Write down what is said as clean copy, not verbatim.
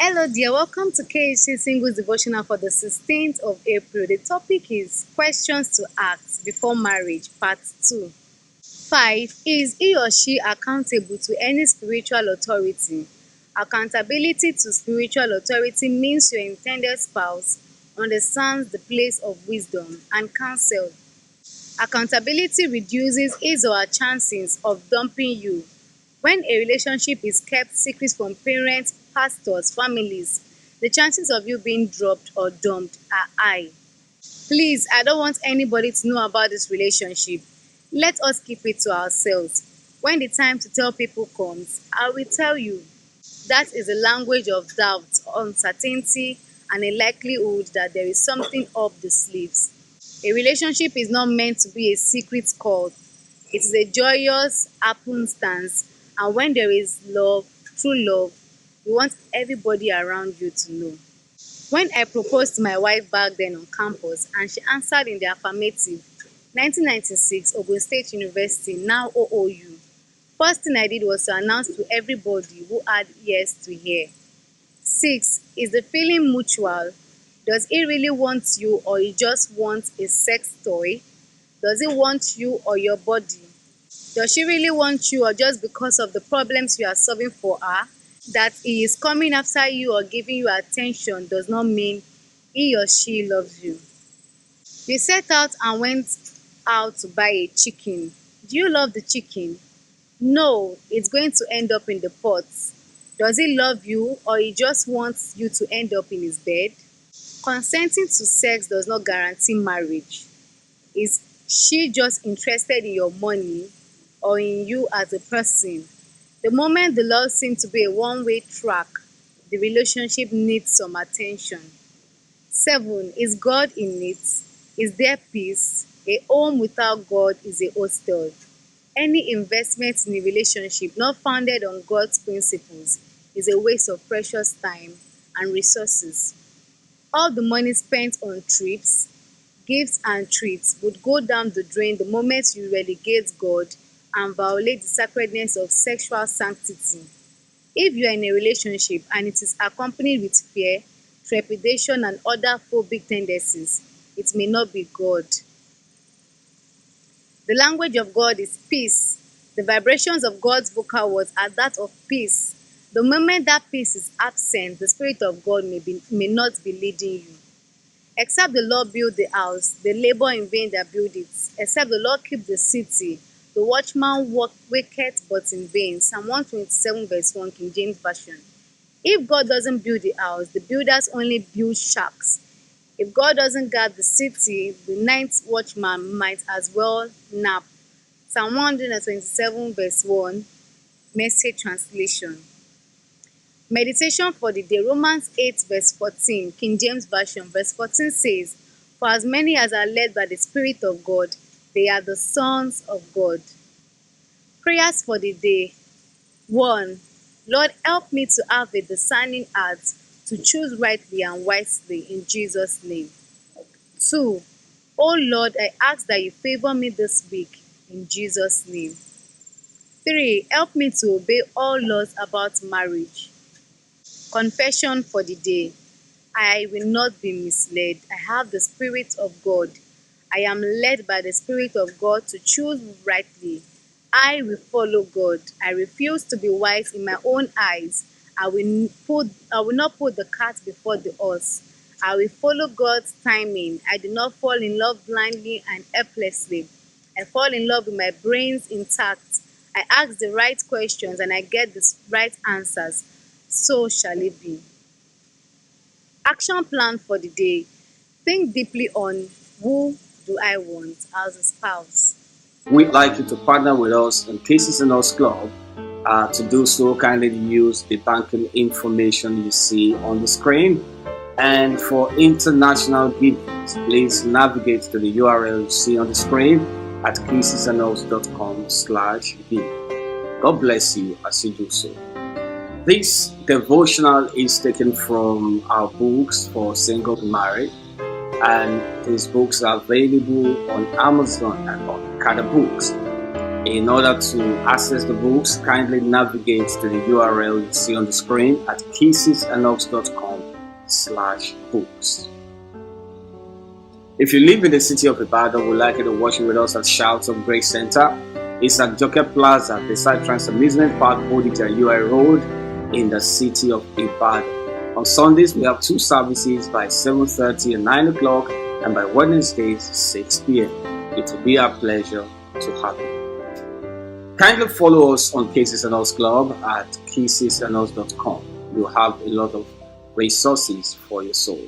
Hello, dear. Welcome to KHC Singles Devotional for the 16th of April. The topic is Questions to Ask Before Marriage, Part 2. 5. Is he or she accountable to any spiritual authority? Accountability to spiritual authority means your intended spouse understands the place of wisdom and counsel. Accountability reduces his or her chances of dumping you. When a relationship is kept secret from parents, pastors, families, the chances of you being dropped or dumped are high. Please, I don't want anybody to know about this relationship. Let us keep it to ourselves. When the time to tell people comes, I will tell you. That is a language of doubt, uncertainty, and a likelihood that there is something up the sleeves. A relationship is not meant to be a secret cult. It is a joyous happenstance, and when there is love, true love, you want everybody around you to know. When I proposed to my wife back then on campus and she answered in the affirmative, 1996 Ogun State University, now OOU. First thing I did was to announce to everybody who had ears to hear. 6. Is the feeling mutual? Does he really want you or he just wants a sex toy? Does he want you or your body? Does she really want you or just because of the problems you are solving for her? That he is coming after you or giving you attention does not mean he or she loves you. You set out and went out to buy a chicken. Do you love the chicken? No, it's going to end up in the pot. Does he love you or he just wants you to end up in his bed? Consenting to sex does not guarantee marriage. Is she just interested in your money or in you as a person? The moment the love seems to be a one-way track, the relationship needs some attention. 7. Is God in it? Is there peace? A home without God is a hostel. Any investment in a relationship not founded on God's principles is a waste of precious time and resources. All the money spent on trips, gifts and treats would go down the drain the moment you relegate God and violate the sacredness of sexual sanctity. If you are in a relationship and it is accompanied with fear, trepidation and other phobic tendencies, it may not be God. The language of God is peace. The vibrations of God's vocal words are that of peace. The moment that peace is absent, the Spirit of God may not be leading you. Except the Lord build the house, they labor in vain that build it. Except the Lord keep the city, the watchman waketh but in vain. Psalm 127 verse 1, King James Version. If God doesn't build the house, the builders only build shacks. If God doesn't guard the city, the night watchman might as well nap. Psalm 127 verse 1, Message Translation. Meditation for the day, Romans 8 verse 14, King James Version. Verse 14 says, For as many as are led by the Spirit of God, they are the sons of God. Prayers for the day. 1. Lord, help me to have a discerning heart to choose rightly and wisely in Jesus' name. 2. Oh Lord, I ask that you favor me this week in Jesus' name. 3. Help me to obey all laws about marriage. Confession for the day. I will not be misled. I have the Spirit of God. I am led by the Spirit of God to choose rightly. I will follow God. I refuse to be wise in my own eyes. I will not put the cart before the horse. I will follow God's timing. I do not fall in love blindly and helplessly. I fall in love with my brains intact. I ask the right questions and I get the right answers. So shall it be. Action plan for the day. Think deeply on who do I want as a spouse. We'd like you to partner with us in Cases and Us Club. To do so, kindly use the banking information you see on the screen. And for international givings, please navigate to the URL you see on the screen at casesandus.com/give. God bless you as you do so. This devotional is taken from our books for single and married, and these books are available on Amazon and on Kada Books. In order to access the books, kindly navigate to the URL you see on the screen at casesandhugs.com/books. If you live in the city of Ibadan, we'd like you to worship with us at Shouts of Grace Center. It's at Joker Plaza, beside Trans Amusement Park, Bodija UI Road, in the city of Ibadan. On Sundays, we have 2 services by 7:30 and 9 o'clock, and by Wednesdays, 6 p.m. It will be our pleasure to have you. Kindly follow us on Cases and Us Club at casesandus.com. You'll have a lot of resources for your soul.